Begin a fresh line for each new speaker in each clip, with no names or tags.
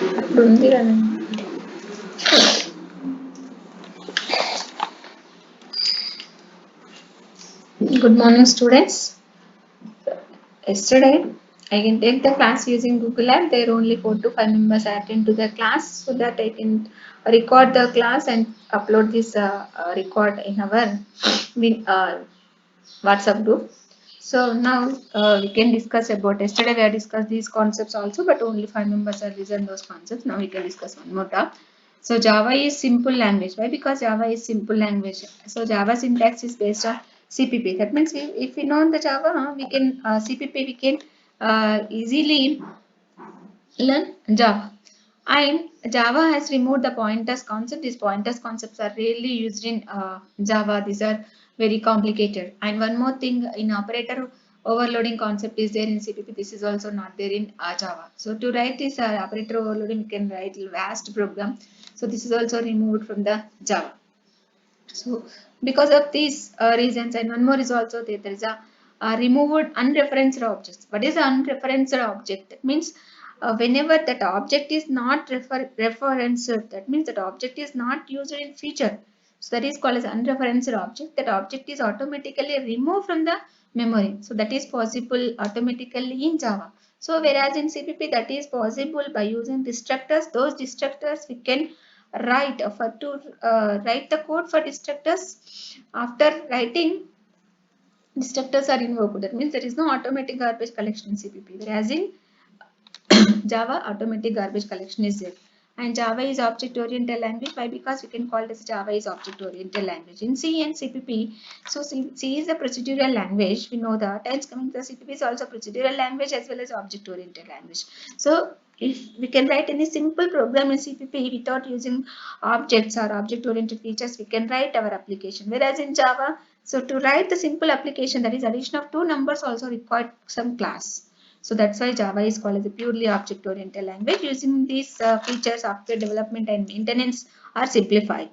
Good morning, students. Yesterday, I can take the class using Google App. There are only 4 to 5 members attend to the class, so that I can record the class and upload this record in our uh, WhatsApp group. So now we can discuss about yesterday we have discussed these concepts also, but only 5 members have listened those concepts. Now we can discuss one more time. So Java is simple language. Why? Because Java is simple language. So Java syntax is based on CPP. That means if we know the Java, we can CPP we can easily learn Java. And Java has removed the pointers concept. These pointers concepts are rarely used in Java. These are very complicated. And one more thing in operator overloading concept is there in CPP. This is also not there in Java. So to write this operator overloading, we can write vast program. So this is also removed from the Java. So because of these reasons, and one more is also there, there is a removed unreferenced objects. What is an unreferenced object? That means whenever that object is not referenced, that means that object is not used in future. So that is called as unreferenced object. That object is automatically removed from the memory. So that is possible automatically in Java. So whereas in CPP that is possible by using destructors. Those destructors we can write the code for destructors. After writing, destructors are invoked. That means there is no automatic garbage collection in CPP. Whereas in Java, automatic garbage collection is there. And Java is object-oriented language. Why? Because we can call this Java is object-oriented language. In C and CPP, so C is a procedural language. We know that. And coming to the CPP is also procedural language as well as object-oriented language. So if we can write any simple program in CPP without using objects or object-oriented features, we can write our application. Whereas in Java, so to write the simple application, that is addition of two numbers also required some class. So that's why Java is called as a purely object-oriented language. Using these features, software development and maintenance are simplified.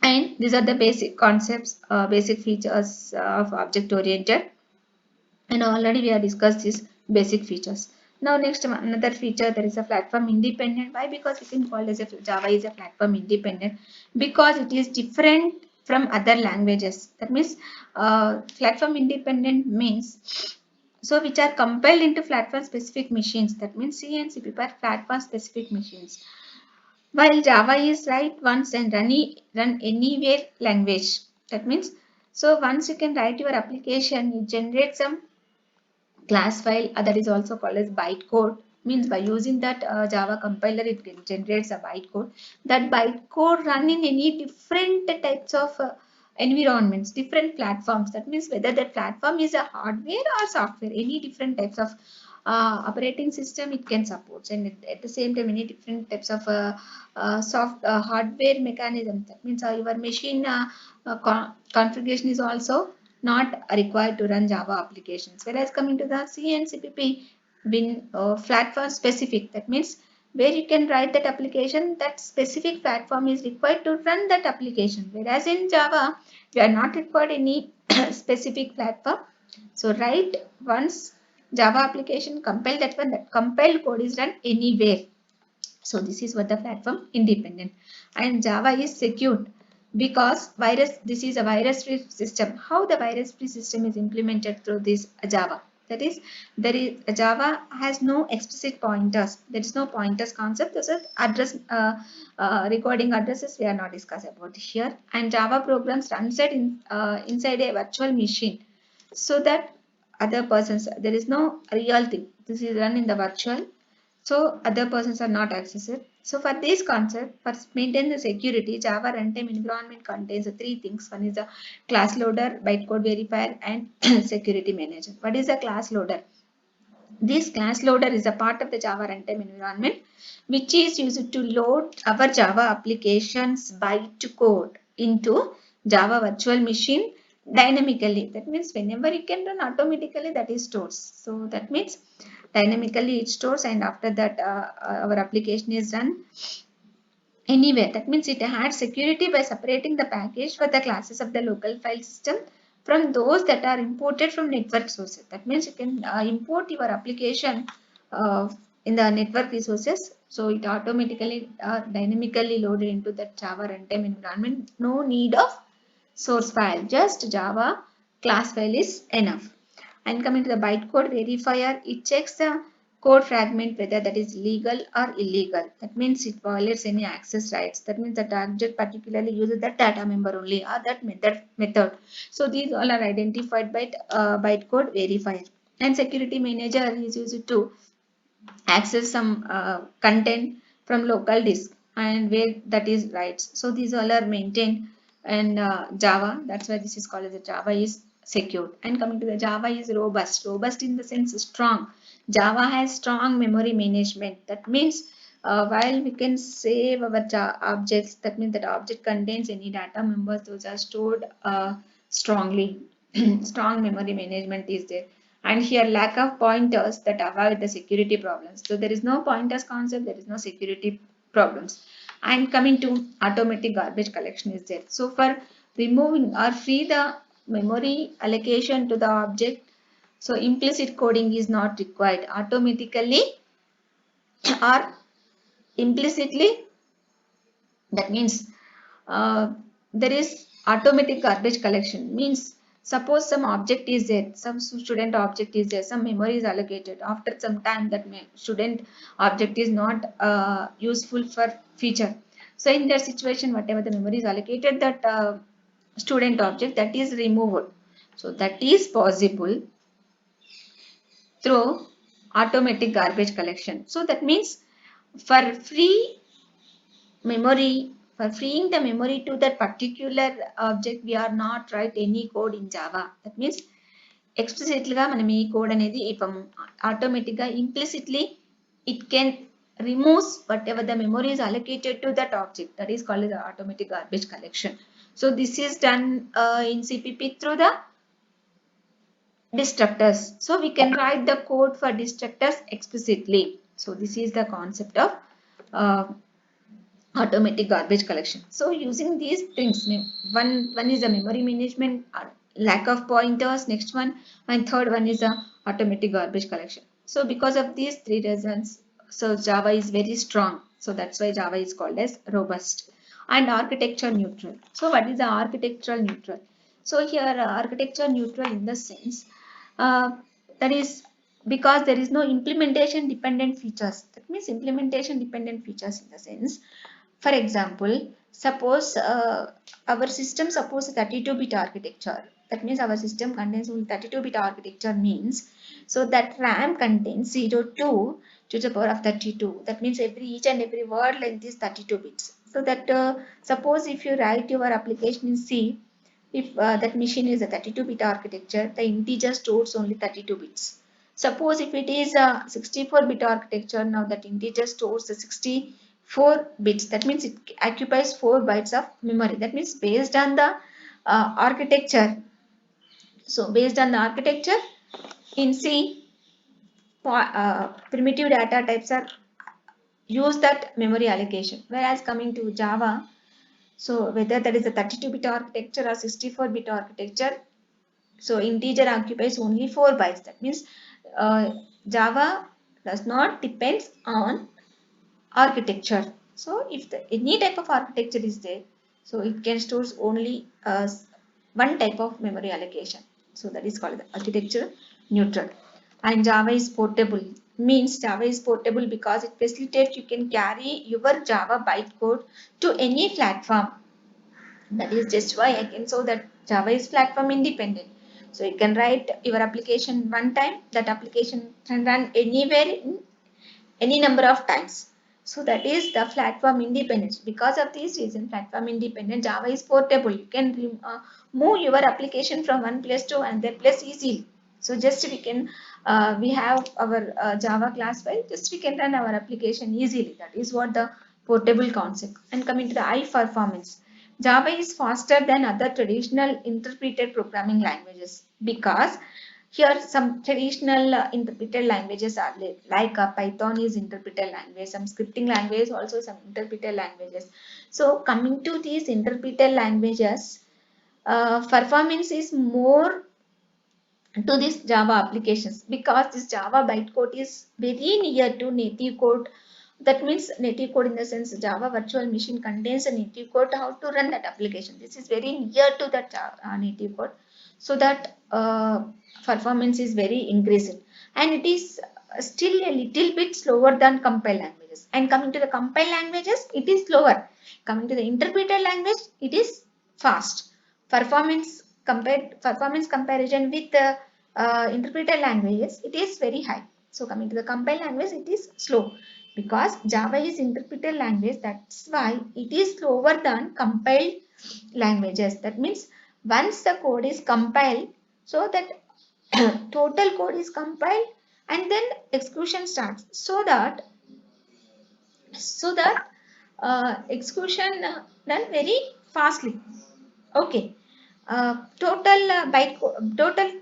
And these are the basic concepts, basic features of object-oriented. And already we have discussed these basic features. Now next another feature, there is a platform independent. Why? Because we can call as a Java is a platform independent because it is different from other languages. That means platform independent means so which are compiled into platform specific machines. That means C and C are platform specific machines. While Java is write once and run anywhere language. That means so once you can write your application, you generate some class file that is also called as bytecode. Means by using that Java compiler, it generates a bytecode. That bytecode run in any different types of environments, different platforms. That means whether that platform is a hardware or software, any different types of operating system it can support, and at the same time any different types of hardware mechanism. That means your machine configuration is also not required to run Java applications. Whereas coming to the C and CPP, been platform specific. That means where you can write that application, that specific platform is required to run that application. Whereas in Java, we are not required any specific platform. So write once Java application, compile that one, that compiled code is run anywhere. So this is what the platform independent. And Java is secured because this is a virus free system. How the virus free system is implemented through this Java? That is, Java has no explicit pointers. There is no pointers concept. This is address recording addresses we are not discussing about here. And Java programs run inside a virtual machine, so that other persons, there is no real thing. This is run in the virtual, so other persons are not accessed. So for this concept, for maintain the security, Java runtime environment contains three things. One is a class loader, bytecode verifier, and security manager. What is a class loader? This class loader is a part of the Java runtime environment, which is used to load our Java applications bytecode into Java virtual machine dynamically. That means whenever it can run automatically, that is stores. So that means dynamically it stores, and after that our application is run anywhere. That means it adds security by separating the package for the classes of the local file system from those that are imported from network sources. That means you can import your application in the network resources. So it automatically dynamically loaded into that Java runtime environment. No need of source file, just Java class file is enough. And coming to the bytecode verifier, it checks the code fragment whether that is legal or illegal. That means it violates any access rights. That means that object particularly uses that data member only or that method. So these all are identified by bytecode verifier. And security manager is used to access some content from local disk and where that is writes. So these all are maintained in Java. That's why this is called as a Java is secure. And coming to the Java is robust. Robust in the sense strong. Java has strong memory management. That means while we can save our objects, that means that object contains any data members, those are stored strongly. Strong memory management is there. And here lack of pointers that avoid the security problems. So there is no pointers concept, there is no security problems. And coming to automatic garbage collection is there. So for removing or free the memory allocation to the object, so implicit coding is not required. Automatically or implicitly, that means there is automatic garbage collection. Means suppose some object is there, some student object is there, some memory is allocated. After some time that student object is not useful for feature. So in that situation, whatever the memory is allocated, that student object that is removed. So that is possible through automatic garbage collection. So that means for free memory, for freeing the memory to that particular object, we are not write any code in Java. That means explicitly గా మనం ఈ code అనేది ఇవ్వము. Automatic గా implicitly it can remove whatever the memory is allocated to that object. That is called as automatic garbage collection. So this is done in CPP through the destructors. So we can write the code for destructors explicitly. So this is the concept of uh, automatic garbage collection. So using these things, one is the memory management, lack of pointers, next one, and third one is the automatic garbage collection. So because of these three reasons, so Java is very strong. So that's why Java is called as robust. And architecture neutral. So what is the architectural neutral? So here architecture neutral in the sense that is because there is no implementation dependent features. That means implementation dependent features in the sense, for example, suppose our system suppose a 32-bit architecture. That means our system contains only 32-bit architecture means, so that RAM contains 0 to the power of 32. That means each and every word length is 32 bits. So that suppose if you write your application in C, if that machine is a 32-bit architecture, the integer stores only 32 bits. Suppose if it is a 64-bit architecture, now that integer stores the 64 bits. That means it occupies 4 bytes of memory. That means based on the architecture. So based on the architecture in C, primitive data types are use that memory allocation. Whereas coming to Java, so whether that is a 32-bit architecture or 64-bit architecture, so integer occupies only 4 bytes. That means Java does not depend on architecture. So if any type of architecture is there, so it can store only one type of memory allocation. So that is called the architecture neutral. And Java is portable. Means Java is portable because it facilitates you can carry your Java bytecode to any platform. That is just why I can show that Java is platform independent. So you can write your application one time, that application can run anywhere in any number of times. So that is the platform independence. Because of this reason, platform independent, Java is portable. You can move your application from one place to another place easily. So just we have our Java class file, just we can run our application easily. That is what the portable concept. And coming to the high performance, Java is faster than other traditional interpreted programming languages because here some traditional interpreted languages are like Python is interpreted language, some scripting language also some interpreted languages. So coming to these interpreted languages, performance is more to this Java applications, because this Java bytecode is very near to native code. That means native code in the sense Java virtual machine contains a native code how to run that application. This is very near to that native code, so that performance is very increased, and it is still a little bit slower than compile languages. And coming to the compile languages, it is slower. Coming to the interpreted language, it is fast. Performance comparison with the interpreted languages, it is very high. So coming to the compile language, it is slow, because Java is interpreted language. That's why it is slower than compiled languages. That means once the code is compiled, so that total code is compiled, and then execution starts, so that execution done very fastly. Okay. Total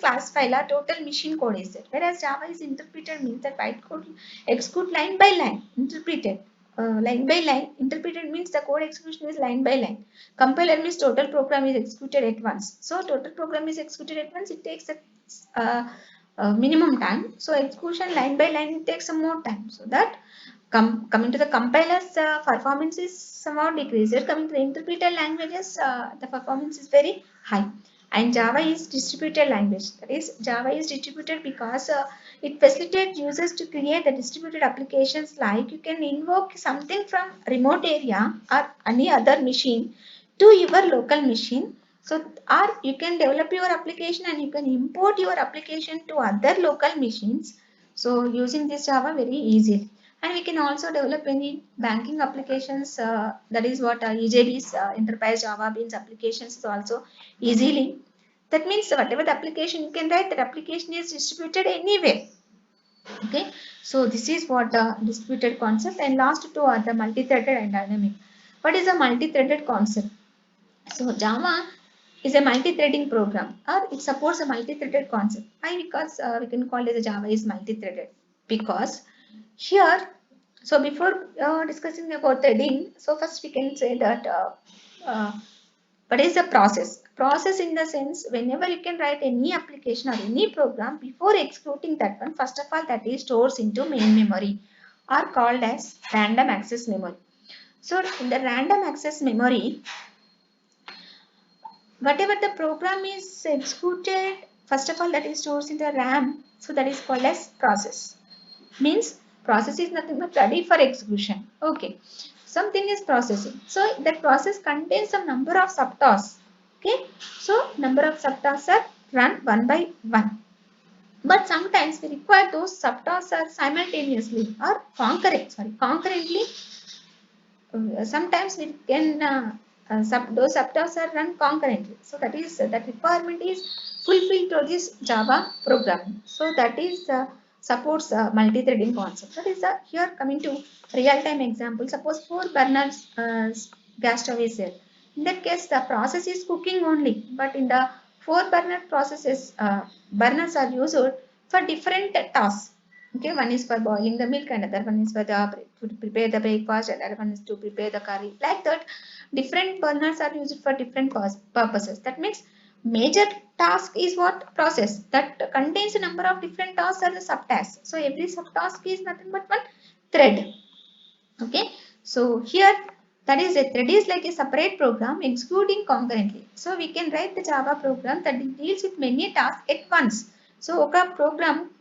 class file or total machine code is there. Whereas Java is interpreted means that bytecode execute line by line, interpreted. Line by line, interpreted means the code execution is line by line. Compiler means total program is executed at once. So total program is executed at once, it takes minimum time. So execution line by line, it takes some more time. So that coming to the compilers, performance is somewhat decreased. Coming to the interpreted languages, the performance is very high. And Java is distributed language. That is, Java is distributed because it facilitates users to create the distributed applications, like you can invoke something from remote area or any other machine to your local machine. So, or you can develop your application and you can import your application to other local machines. So, using this Java very easily. And we can also develop any banking applications. That is what EJB's Enterprise Java Beans applications is also easily. That means whatever the application you can write, that application is distributed anywhere. Okay. So this is what the distributed concept. And last two are the multi-threaded and dynamic. What is a multi-threaded concept? So Java is a multi-threading program, or it supports a multi-threaded concept. Why? Because we can call it the Java is multi-threaded, because here, so before discussing about threading, so first we can say that uh, what is the process? Process in the sense, whenever you can write any application or any program, before executing that one, first of all, that is stores into main memory, are called as random access memory. So in the random access memory, whatever the program is executed, first of all, that is stores in the RAM. So that is called as process. Means process is nothing but ready for execution. Okay. Something is processing. So that process contains some number of subtasks. Okay. So number of subtasks are run one by one. But sometimes we require those subtasks are simultaneously or concurrently. Sometimes we can those subtasks are run concurrently. So that is that requirement is fulfilled through this Java programming. So that is supports multi-threading concept. That is here coming to real-time example. Suppose 4 burners gas stove is there. In that case, the process is cooking only, but in the 4 burner processes, burners are used for different tasks. Okay, one is for boiling the milk, another one is for to prepare the breakfast, another one is to prepare the curry. Like that, different burners are used for different purposes. That means major task is what process that contains a number of different tasks or the subtasks. So every subtask is nothing but one thread. Okay, so here that is a thread is like a separate program executing concurrently. So we can write the Java program that deals with many tasks at once. So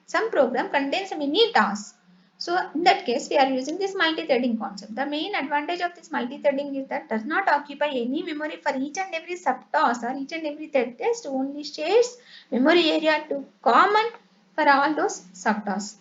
some program contains many tasks. So in that case, we are using this multi-threading concept. The main advantage of this multi-threading is that does not occupy any memory for each and every subtask or each and every thread test, only shares memory area to common for all those subtasks.